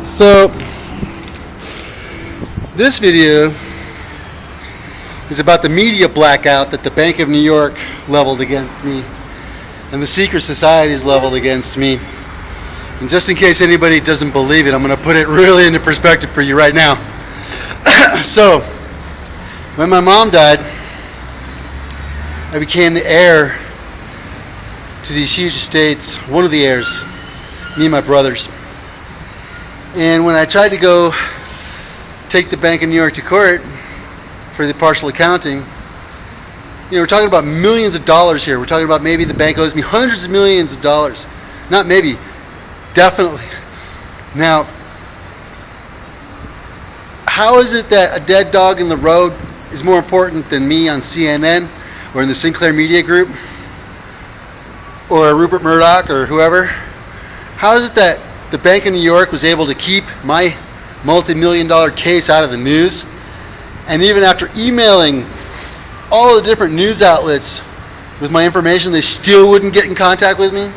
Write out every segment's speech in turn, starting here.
So, this video is about the media blackout that the Bank of New York leveled against me and the secret societies leveled against me. And just in case anybody doesn't believe it, I'm going to put it really into perspective for you right now. So, when my mom died, I became the heir to these huge estates, one of the heirs, me and my brothers. And when I tried to go take the Bank of New York to court for the partial accounting, we're talking about millions of dollars here. We're talking about maybe the bank owes me hundreds of millions of dollars. Not maybe, definitely. Now, how is it that a dead dog in the road is more important than me on CNN or in the Sinclair Media Group or Rupert Murdoch or whoever? How is it that the Bank of New York was able to keep my multi-million-dollar case out of the news, and even after emailing all the different news outlets with my information, they still wouldn't get in contact with me?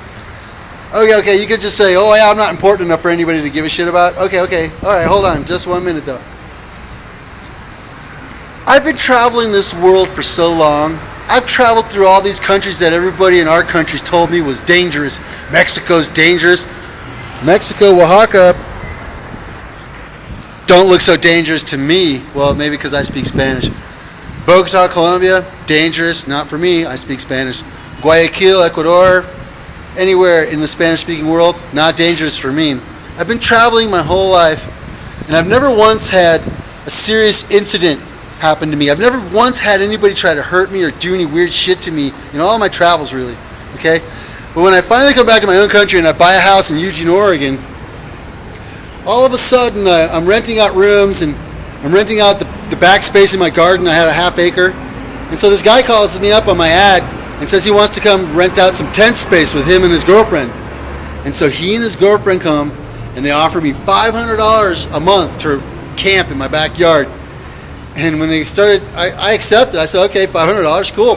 Okay, you could just say, oh yeah, I'm not important enough for anybody to give a shit about. Okay, alright, hold on, just 1 minute though. I've been traveling this world for so long. I've traveled through all these countries that everybody in our countries told me was dangerous. Mexico's dangerous. Mexico, Oaxaca don't look so dangerous to me. Well, maybe because I speak Spanish. Bogota, Colombia, dangerous. Not for me. I speak Spanish. Guayaquil, Ecuador, anywhere in the Spanish-speaking world, not dangerous for me. I've been traveling my whole life, and I've never once had a serious incident happen to me. I've never once had anybody try to hurt me or do any weird shit to me in all of my travels, really. Okay? But when I finally come back to my own country and I buy a house in Eugene, Oregon, all of a sudden I'm renting out rooms and I'm renting out the back space in my garden. I had a half acre. And so this guy calls me up on my ad and says he wants to come rent out some tent space with him and his girlfriend. And so he and his girlfriend come and they offer me $500 a month to camp in my backyard. And when they started, I accepted. I said, okay, $500, cool.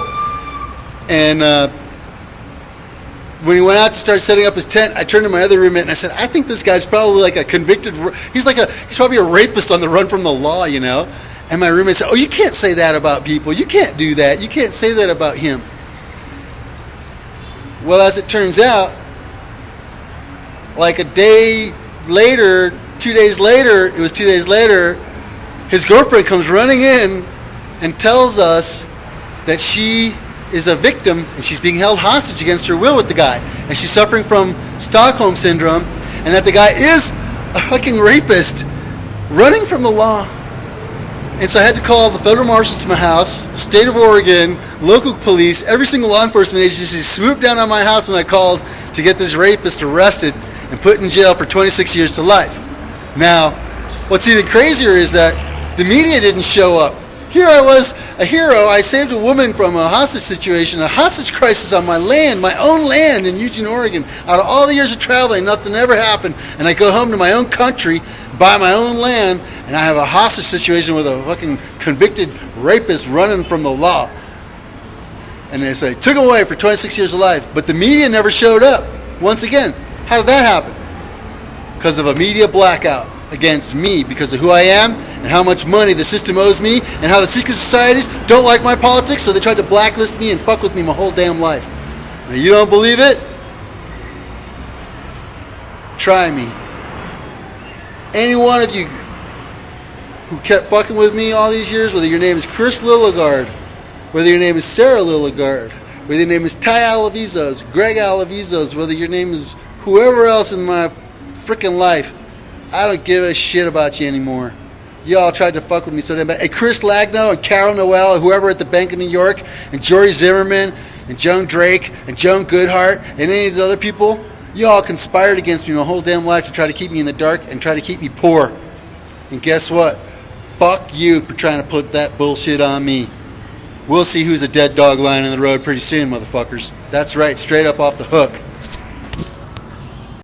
And when he went out to start setting up his tent, I turned to my other roommate and I said, I think this guy's probably like a convicted, he's probably a rapist on the run from the law, And my roommate said, oh, you can't say that about people. You can't do that. You can't say that about him. Well, as it turns out, like a day later, 2 days later, it was 2 days later, his girlfriend comes running in and tells us that she is a victim and she's being held hostage against her will with the guy, and she's suffering from Stockholm syndrome, and that the guy is a fucking rapist running from the law. And so I had to call the federal marshals to my house, state of Oregon, local police, every single law enforcement agency swooped down on my house when I called to get this rapist arrested and put in jail for 26 years to life. Now, what's even crazier is that the media didn't show up. Here I was, a hero. I saved a woman from a hostage situation, a hostage crisis on my land, my own land in Eugene, Oregon. Out of all the years of traveling, nothing ever happened. And I go home to my own country, buy my own land, and I have a hostage situation with a fucking convicted rapist running from the law. And they say, took him away for 26 years of life. But the media never showed up. Once again, how did that happen? Because of a media blackout against me, because of who I am and how much money the system owes me and how the secret societies don't like my politics, so they tried to blacklist me and fuck with me my whole damn life. Now, you don't believe it? Try me. Any one of you who kept fucking with me all these years, whether your name is Chris Lilligard, whether your name is Sarah Lilligard, whether your name is Ty Alavizos, Greg Alavizos, whether your name is whoever else in my freaking life, I don't give a shit about you anymore. Y'all tried to fuck with me so damn bad. And Chris Lagno and Carol Noel and whoever at the Bank of New York and Jory Zimmerman and Joan Drake and Joan Goodhart and any of these other people, y'all conspired against me my whole damn life to try to keep me in the dark and try to keep me poor. And guess what? Fuck you for trying to put that bullshit on me. We'll see who's a dead dog lying in the road pretty soon, motherfuckers. That's right, straight up off the hook.